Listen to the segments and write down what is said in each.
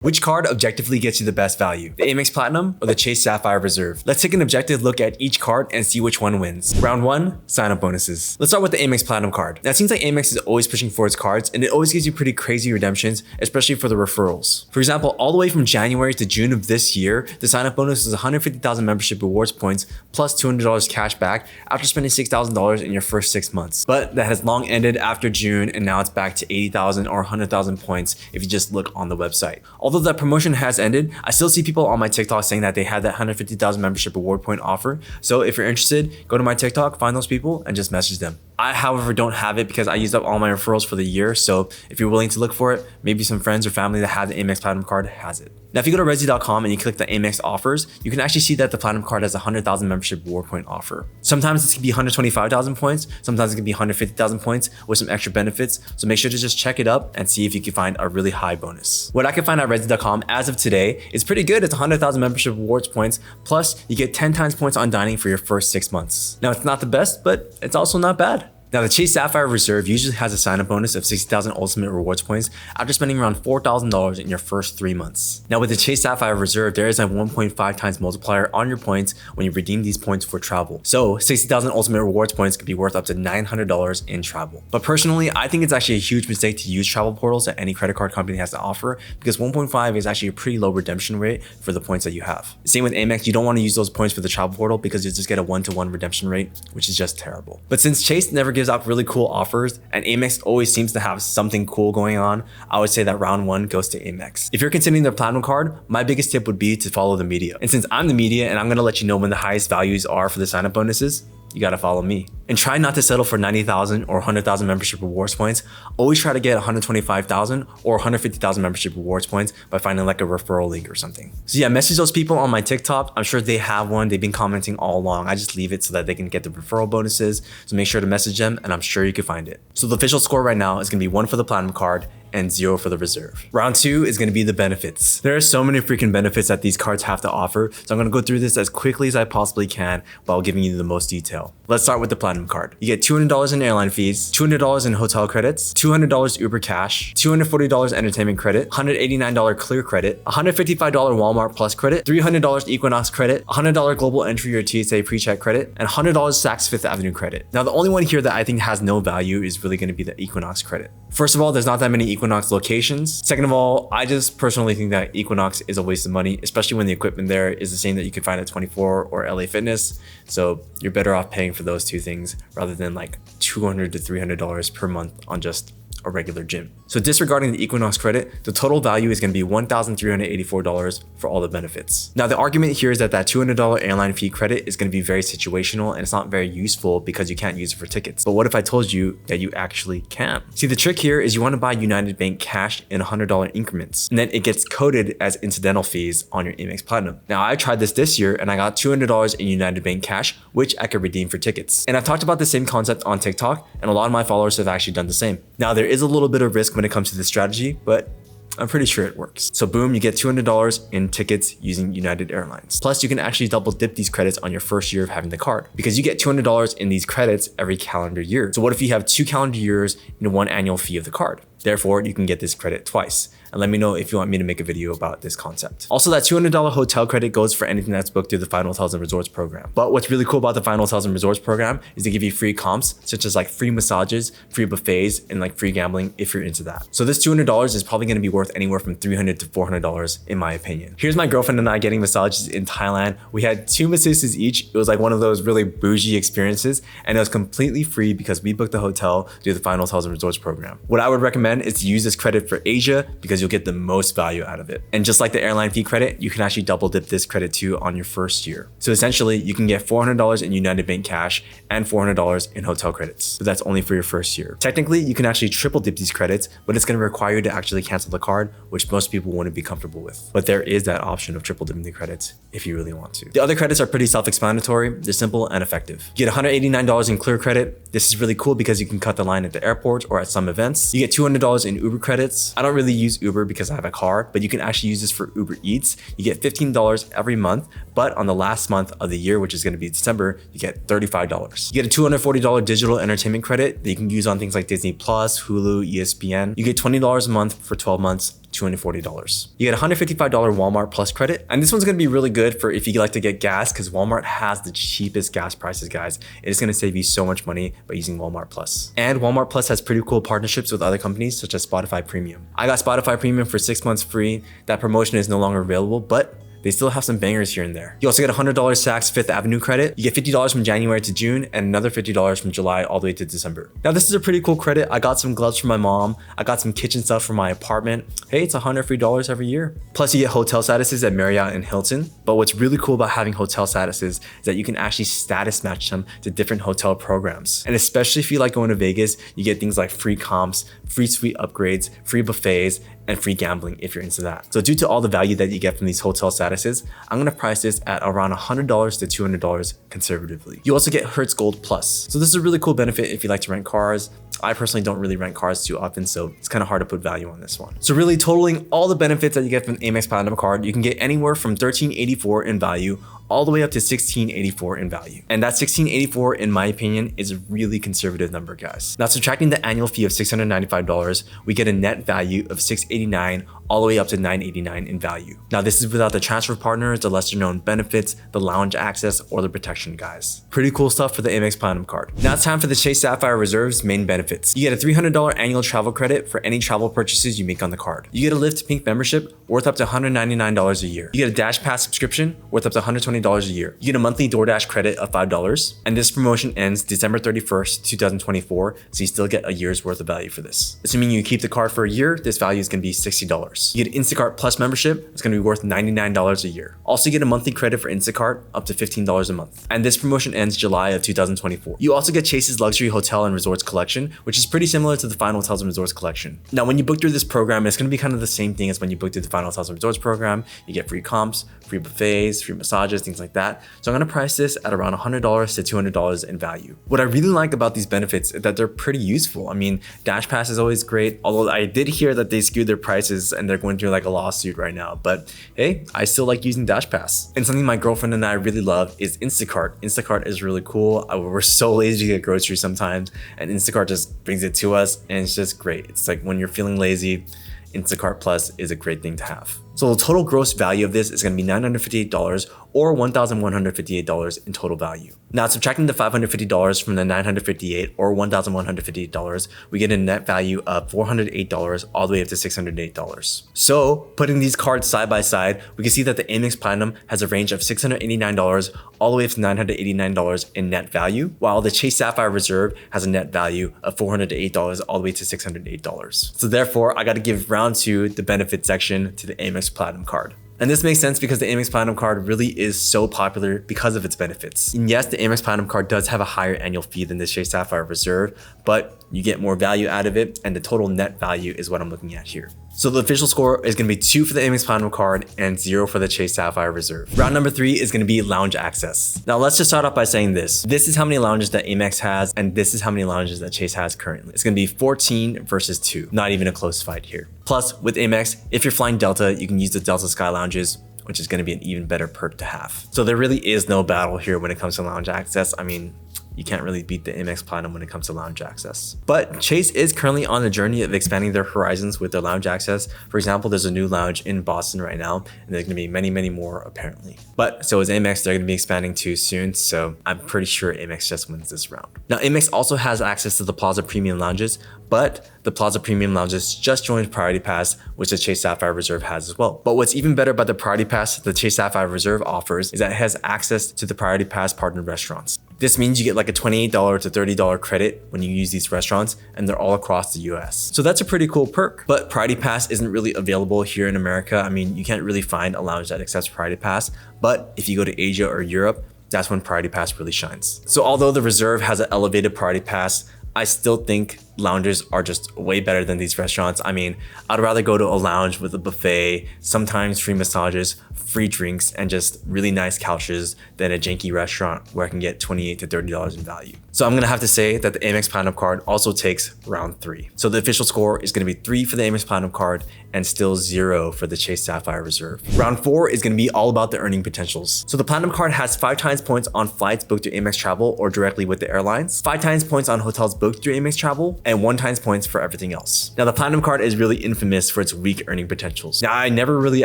Which card objectively gets you the best value? The AMEX Platinum or the Chase Sapphire Reserve? Let's take an objective look at each card and see which one wins. Round 1, sign-up bonuses. Let's start with the AMEX Platinum card. Now it seems like AMEX is always pushing for its cards and it always gives you pretty crazy redemptions, especially for the referrals. For example, all the way from January to June of this year, the sign-up bonus is 150,000 membership rewards points plus $200 cash back after spending $6,000 in your first 6 months. But that has long ended after June and now it's back to 80,000 or 100,000 points if you just look on the website. Although that promotion has ended, I still see people on my TikTok saying that they had that 150,000 membership reward point offer. So if you're interested, go to my TikTok, find those people and just message them. I, however, don't have it because I used up all my referrals for the year. So if you're willing to look for it, maybe some friends or family that have the AMEX Platinum card has it. Now, if you go to Resi.com and you click the AMEX offers, you can actually see that the Platinum card has a 100,000 membership reward point offer. Sometimes this can be 125,000 points. Sometimes it can be 150,000 points with some extra benefits. So make sure to just check it up and see if you can find a really high bonus. What I can find at Resi.com as of today is pretty good. It's 100,000 membership rewards points. Plus you get 10 times points on dining for your first 6 months. Now it's not the best, but it's also not bad. Now, the Chase Sapphire Reserve usually has a sign-up bonus of 60,000 ultimate rewards points after spending around $4,000 in your first 3 months. Now, with the Chase Sapphire Reserve, there is a 1.5 times multiplier on your points when you redeem these points for travel. So 60,000 ultimate rewards points could be worth up to $900 in travel. But personally, I think it's actually a huge mistake to use travel portals that any credit card company has to offer because 1.5 is actually a pretty low redemption rate for the points that you have. Same with AMEX, you don't want to use those points for the travel portal because you just get a 1-to-1 redemption rate, which is just terrible. But since Chase never gives out really cool offers and AMEX always seems to have something cool going on, I would say that round 1 goes to AMEX. If you're considering their Platinum card, my biggest tip would be to follow the media. And since I'm the media and I'm going to let you know when the highest values are for the sign-up bonuses, you gotta follow me. And try not to settle for 90,000 or 100,000 membership rewards points. Always try to get 125,000 or 150,000 membership rewards points by finding like a referral link or something. So yeah, message those people on my TikTok. I'm sure they have one. They've been commenting all along. I just leave it so that they can get the referral bonuses. So make sure to message them and I'm sure you can find it. So the official score right now is gonna be 1 for the Platinum card and 0 for the Reserve. Round 2 is gonna be the benefits. There are so many freaking benefits that these cards have to offer, so I'm gonna go through this as quickly as I possibly can while giving you the most detail. Let's start with the Platinum card. You get $200 in airline fees, $200 in hotel credits, $200 Uber cash, $240 entertainment credit, $189 clear credit, $155 Walmart Plus credit, $300 Equinox credit, $100 global entry or TSA pre-check credit, and $100 Saks Fifth Avenue credit. Now, the only one here that I think has no value is really gonna be the Equinox credit. First of all, there's not that many Equinox locations. Second of all, I just personally think that Equinox is a waste of money, especially when the equipment there is the same that you can find at 24 or LA Fitness. So you're better off paying for those two things rather than like $200 to $300 per month on just a regular gym. So disregarding the Equinox credit, the total value is going to be $1,384 for all the benefits. Now the argument here is that that $200 airline fee credit is going to be very situational and it's not very useful because you can't use it for tickets. But what if I told you that you actually can? See, the trick here is you want to buy United Bank cash in $100 increments and then it gets coded as incidental fees on your AMEX Platinum. Now I tried this year and I got $200 in United Bank cash, which I could redeem for tickets. And I've talked about the same concept on TikTok and a lot of my followers have actually done the same. Now there is a little bit of risk when it comes to this strategy, but I'm pretty sure it works. So boom, you get $200 in tickets using United Airlines. Plus you can actually double dip these credits on your first year of having the card because you get $200 in these credits every calendar year. So what if you have 2 calendar years in 1 annual fee of the card? Therefore, you can get this credit twice. And let me know if you want me to make a video about this concept. Also, that $200 hotel credit goes for anything that's booked through the Final Hotels and Resorts program. But what's really cool about the Final Hotels and Resorts program is they give you free comps, such as like free massages, free buffets, and like free gambling if you're into that. So this $200 is probably gonna be worth anywhere from $300 to $400 in my opinion. Here's my girlfriend and I getting massages in Thailand. We had 2 masseuses each. It was like one of those really bougie experiences and it was completely free because we booked the hotel through the Final Hotels and Resorts program. What I would recommend is to use this credit for Asia because you'll get the most value out of it. And just like the airline fee credit, you can actually double dip this credit too on your first year. So essentially you can get $400 in United Bank cash and $400 in hotel credits. But that's only for your first year. Technically, you can actually triple dip these credits, but it's gonna require you to actually cancel the card, which most people wouldn't be comfortable with. But there is that option of triple dipping the credits if you really want to. The other credits are pretty self-explanatory. They're simple and effective. You get $189 in clear credit. This is really cool because you can cut the line at the airport or at some events. You get $200 in Uber credits. I don't really use Uber because I have a car, but you can actually use this for Uber Eats. You get $15 every month, but on the last month of the year, which is going to be December, you get $35. You get a $240 digital entertainment credit that you can use on things like Disney Plus, Hulu, ESPN. You get $20 a month for 12 months. $240. You get $155 Walmart Plus credit, and this one's gonna be really good for if you like to get gas, because Walmart has the cheapest gas prices, guys. It is gonna save you so much money by using Walmart Plus. And Walmart Plus has pretty cool partnerships with other companies such as Spotify Premium. I got Spotify Premium for 6 months free. That promotion is no longer available, but they still have some bangers here and there. You also get $100 Saks Fifth Avenue credit. You get $50 from January to June and another $50 from July all the way to December. Now this is a pretty cool credit. I got some gloves for my mom. I got some kitchen stuff for my apartment. Hey, it's $100 free every year. Plus you get hotel statuses at Marriott and Hilton. But what's really cool about having hotel statuses is that you can actually status match them to different hotel programs. And especially if you like going to Vegas, you get things like free comps, free suite upgrades, free buffets, and free gambling if you're into that. So due to all the value that you get from these hotel statuses, I'm gonna price this at around $100 to $200 conservatively. You also get Hertz Gold Plus. So this is a really cool benefit if you like to rent cars. I personally don't really rent cars too often, so it's kind of hard to put value on this one. So really totaling all the benefits that you get from the AMEX Platinum card, you can get anywhere from $1384 in value all the way up to $1684 in value. And that $1684, in my opinion, is a really conservative number, guys. Now subtracting the annual fee of $695, we get a net value of $689 all the way up to $989 in value. Now this is without the transfer partners, the lesser known benefits, the lounge access, or the protection, guys. Pretty cool stuff for the AMEX Platinum card. Now it's time for the Chase Sapphire Reserve's main benefits. You get a $300 annual travel credit for any travel purchases you make on the card. You get a Lyft Pink membership worth up to $199 a year. You get a Dash Pass subscription worth up to $120 a year. You get a monthly DoorDash credit of $5. And this promotion ends December 31st, 2024, so you still get a year's worth of value for this. Assuming you keep the card for a year, this value is gonna be $60. You get Instacart Plus membership, it's gonna be worth $99 a year. Also get a monthly credit for Instacart up to $15 a month. And this promotion ends July of 2024. You also get Chase's Luxury Hotel and Resorts collection, which is pretty similar to the Fine Hotels and Resorts collection. Now, when you book through this program, it's gonna be kind of the same thing as when you book through the Fine Hotels and Resorts program. You get free comps, free buffets, free massages, things like that. So I'm gonna price this at around $100 to $200 in value. What I really like about these benefits is that they're pretty useful. I mean, Dash Pass is always great, although I did hear that they skewed their prices and they're going through like a lawsuit right now, but hey, I still like using Dash Pass. And something my girlfriend and I really love is Instacart. Instacart is really cool. We're so lazy to get groceries sometimes, and Instacart just brings it to us, and it's just great. It's like when you're feeling lazy, Instacart Plus is a great thing to have. So the total gross value of this is going to be $958 or $1,158 in total value. Now subtracting the $550 from the $958 or $1,158, we get a net value of $408 all the way up to $608. So putting these cards side by side, we can see that the AMEX Platinum has a range of $689 all the way up to $989 in net value, while the Chase Sapphire Reserve has a net value of $408 all the way to $608. So therefore, I got to give round 2, the benefit section, to the AMEX Platinum card. And this makes sense because the AMEX Platinum card really is so popular because of its benefits. And yes, the AMEX Platinum card does have a higher annual fee than the Chase Sapphire Reserve, but you get more value out of it, and the total net value is what I'm looking at here. So the official score is going to be 2 for the AMEX Platinum card and 0 for the Chase Sapphire Reserve. Round number 3 is going to be lounge access. Now let's just start off by saying this. This is how many lounges that AMEX has, and this is how many lounges that Chase has currently. It's going to be 14 versus 2. Not even a close fight here. Plus, with AMEX, if you're flying Delta, you can use the Delta Sky Lounges, which is going to be an even better perk to have. So there really is no battle here when it comes to lounge access. I mean, you can't really beat the AMEX Platinum when it comes to lounge access. But Chase is currently on a journey of expanding their horizons with their lounge access. For example, there's a new lounge in Boston right now, and there's gonna be many, many more apparently. But so is AMEX, they're gonna be expanding too soon, so I'm pretty sure AMEX just wins this round. Now AMEX also has access to the Plaza Premium Lounges, but the Plaza Premium Lounges just joined Priority Pass, which the Chase Sapphire Reserve has as well. But what's even better about the Priority Pass the Chase Sapphire Reserve offers is that it has access to the Priority Pass partner restaurants. This means you get like a $28 to $30 credit when you use these restaurants, and they're all across the US. So that's a pretty cool perk. But Priority Pass isn't really available here in America. I mean, you can't really find a lounge that accepts Priority Pass, but if you go to Asia or Europe, that's when Priority Pass really shines. So although the Reserve has an elevated Priority Pass, I still think lounges are just way better than these restaurants. I mean, I'd rather go to a lounge with a buffet, sometimes free massages, free drinks, and just really nice couches than a janky restaurant where I can get $28 to $30 in value. So I'm gonna have to say that the AMEX Platinum card also takes round 3. So the official score is gonna be 3 for the AMEX Platinum card and still 0 for the Chase Sapphire Reserve. Round 4 is gonna be all about the earning potentials. So the Platinum card has 5 times points on flights booked through AMEX Travel or directly with the airlines, 5 times points on hotels booked through AMEX Travel, and 1 times points for everything else. Now the Platinum card is really infamous for its weak earning potentials. Now I never really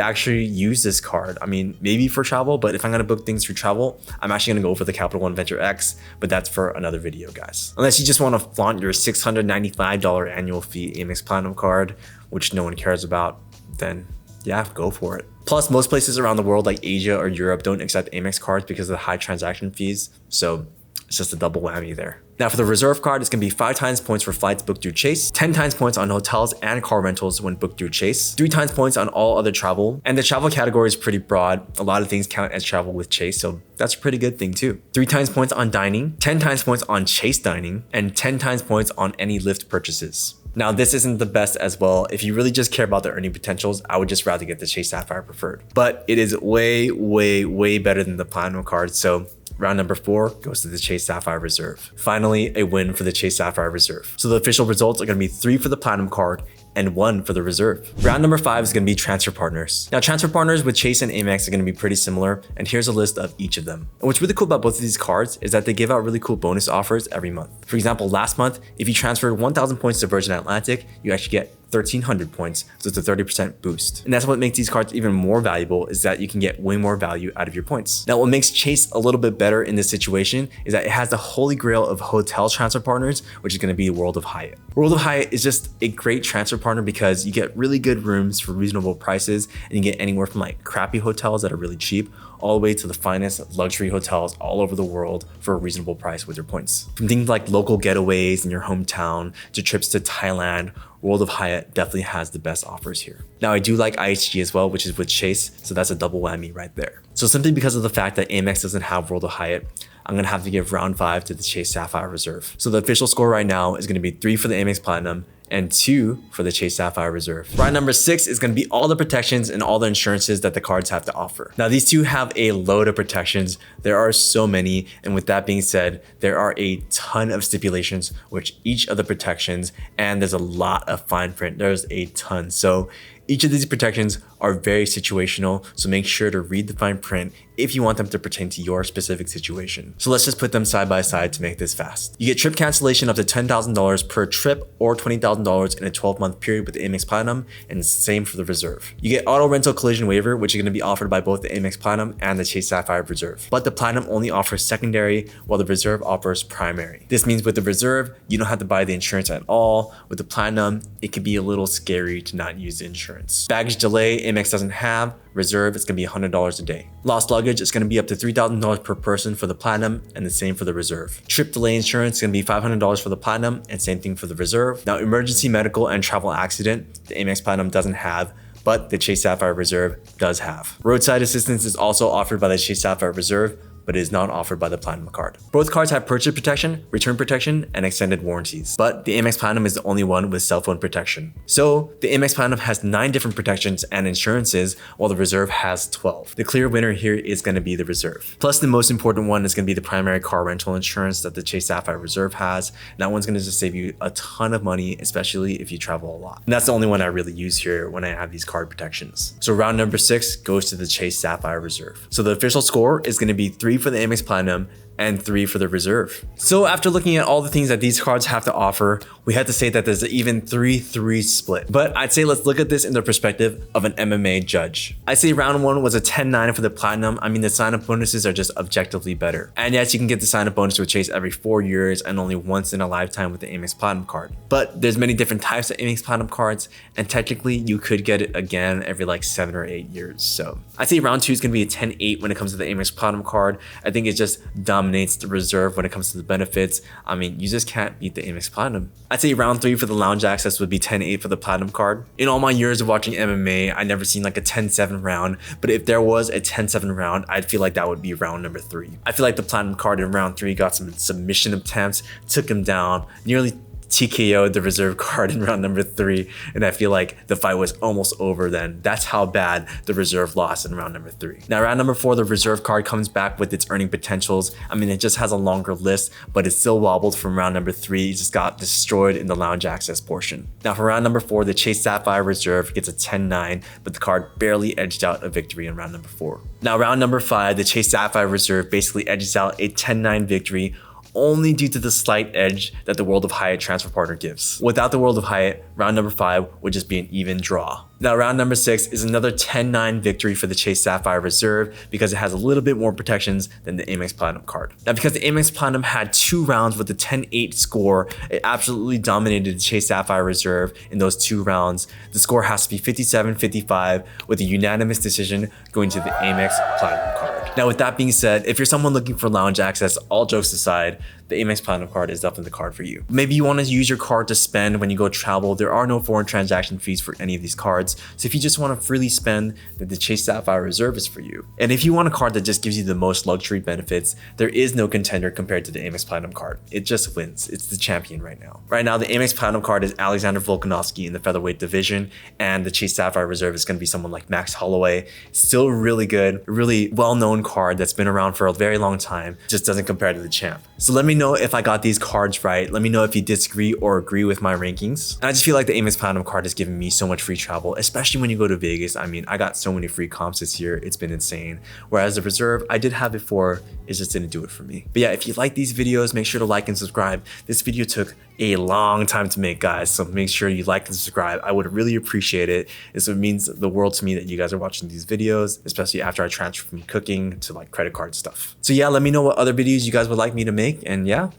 actually use this card. I mean, maybe for travel, but if I'm gonna book things through travel, I'm actually gonna go for the Capital One Venture X, but that's for another video, guys. Unless you just wanna flaunt your $695 annual fee AMEX Platinum card, which no one cares about, then yeah, go for it. Plus, most places around the world like Asia or Europe don't accept Amex cards because of the high transaction fees, so it's just a double whammy there. Now for the Reserve card, it's gonna be 5 times points for flights booked through Chase, 10 times points on hotels and car rentals when booked through Chase, 3 times points on all other travel, and the travel category is pretty broad. A lot of things count as travel with Chase, so that's a pretty good thing too. 3 times points on dining, 10 times points on Chase dining, and 10 times points on any Lyft purchases. Now this isn't the best as well. If you really just care about the earning potentials, I would just rather get the Chase Sapphire Preferred. But it is way, way, way better than the Platinum card, so round number 4 goes to the Chase Sapphire Reserve. Finally, a win for the Chase Sapphire Reserve. So the official results are gonna be 3 for the Platinum card and 1 for the Reserve. Round number 5 is gonna be transfer partners. Now transfer partners with Chase and Amex are gonna be pretty similar, and here's a list of each of them. And what's really cool about both of these cards is that they give out really cool bonus offers every month. For example, last month, if you transferred 1,000 points to Virgin Atlantic, you actually get 1,300 points, so it's a 30% boost. And that's what makes these cards even more valuable, is that you can get way more value out of your points. Now what makes Chase a little bit better in this situation is that it has the holy grail of hotel transfer partners, which is gonna be World of Hyatt. World of Hyatt is just a great transfer partner because you get really good rooms for reasonable prices, and you get anywhere from like crappy hotels that are really cheap all the way to the finest luxury hotels all over the world for a reasonable price with your points. From things like local getaways in your hometown to trips to Thailand, World of Hyatt definitely has the best offers here. Now I do like IHG as well, which is with Chase, so that's a double whammy right there. So simply because of the fact that Amex doesn't have World of Hyatt, I'm gonna have to give round 5 to the Chase Sapphire Reserve. So the official score right now is gonna be 3 for the Amex Platinum and 2 for the Chase Sapphire Reserve. Round number 6 is gonna be all the protections and all the insurances that the cards have to offer. Now these two have a load of protections. There are so many, and with that being said, there are a ton of stipulations which each of the protections, and there's a lot of fine print. There's a ton. So each of these protections are very situational, so make sure to read the fine print if you want them to pertain to your specific situation. So let's just put them side by side to make this fast. You get trip cancellation up to $10,000 per trip or $20,000 in a 12-month period with the Amex Platinum, and same for the Reserve. You get auto rental collision waiver, which is going to be offered by both the Amex Platinum and the Chase Sapphire Reserve. But the Platinum only offers secondary, while the Reserve offers primary. This means with the Reserve, you don't have to buy the insurance at all. With the Platinum, it can be a little scary to not use the insurance. Baggage delay, Amex doesn't have. Reserve, it's gonna be $100 a day. Lost luggage, it's gonna be up to $3,000 per person for the Platinum, and the same for the Reserve. Trip delay insurance is gonna be $500 for the Platinum, and same thing for the Reserve. Now, emergency medical and travel accident, the Amex Platinum doesn't have, but the Chase Sapphire Reserve does have. Roadside assistance is also offered by the Chase Sapphire Reserve, but it is not offered by the Platinum card. Both cards have purchase protection, return protection, and extended warranties. But the Amex Platinum is the only one with cell phone protection. So the Amex Platinum has 9 different protections and insurances, while the Reserve has 12. The clear winner here is gonna be the Reserve. Plus the most important one is gonna be the primary car rental insurance that the Chase Sapphire Reserve has. And that one's gonna just save you a ton of money, especially if you travel a lot. And that's the only one I really use here when I have these card protections. So round number 6 goes to the Chase Sapphire Reserve. So the official score is gonna be 3 for the Amex Platinum and 3 for the Reserve. So after looking at all the things that these cards have to offer, we had to say that there's an even 3-3 split. But I'd say let's look at this in the perspective of an MMA judge. I'd say round 1 was a 10-9 for the Platinum. I mean, the sign-up bonuses are just objectively better. And yes, you can get the sign-up bonus with Chase every 4 years and only once in a lifetime with the Amex Platinum card. But there's many different types of Amex Platinum cards, and technically you could get it again every like 7 or 8 years. So I'd say round 2 is gonna be a 10-8 when it comes to the Amex Platinum card. I think it just dominates the Reserve when it comes to the benefits. I mean, you just can't beat the Amex Platinum. I'd say round 3 for the lounge access would be 10-8 for the Platinum card. In all my years of watching MMA, I never seen like a 10-7 round, but if there was a 10-7 round, I'd feel like that would be round number 3. I feel like the Platinum card in round 3 got some submission attempts, took him down, nearly TKO'd the Reserve card in round number 3, and I feel like the fight was almost over then. That's how bad the Reserve lost in round number 3. Now round number 4, the Reserve card comes back with its earning potentials. I mean, it just has a longer list, but it still wobbled from round number 3. It just got destroyed in the lounge access portion. Now for round number 4, the Chase Sapphire Reserve gets a 10-9, but the card barely edged out a victory in round number 4. Now round number 5, the Chase Sapphire Reserve basically edges out a 10-9 victory only due to the slight edge that the World of Hyatt transfer partner gives. Without the World of Hyatt, round number 5 would just be an even draw. Now, round number 6 is another 10-9 victory for the Chase Sapphire Reserve because it has a little bit more protections than the AMEX Platinum card. Now, because the AMEX Platinum had 2 rounds with a 10-8 score, it absolutely dominated the Chase Sapphire Reserve in those 2 rounds. The score has to be 57-55 with a unanimous decision going to the AMEX Platinum card. Now, with that being said, if you're someone looking for lounge access, all jokes aside, the AMEX Platinum card is definitely the card for you. Maybe you want to use your card to spend when you go travel. There are no foreign transaction fees for any of these cards. So if you just want to freely spend, then the Chase Sapphire Reserve is for you. And if you want a card that just gives you the most luxury benefits, there is no contender compared to the AMEX Platinum card. It just wins. It's the champion right now. Right now, the AMEX Platinum card is Alexander Volkanovski in the featherweight division, and the Chase Sapphire Reserve is going to be someone like Max Holloway. Still really good, really well-known card that's been around for a very long time, just doesn't compare to the champ. So let me know if I got these cards right. Let me know if you disagree or agree with my rankings. And I just feel like the AMEX Platinum card has given me so much free travel, especially when you go to Vegas. I mean, I got so many free comps this year. It's been insane. Whereas the Reserve, I did have before, it just didn't do it for me. But yeah, if you like these videos, make sure to like and subscribe. This video took a long time to make, guys, so make sure you like and subscribe. I would really appreciate it. It means the world to me that you guys are watching these videos, especially after I transfer from cooking to like credit card stuff. So yeah, let me know what other videos you guys would like me to make, and yeah,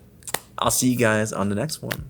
I'll see you guys on the next one.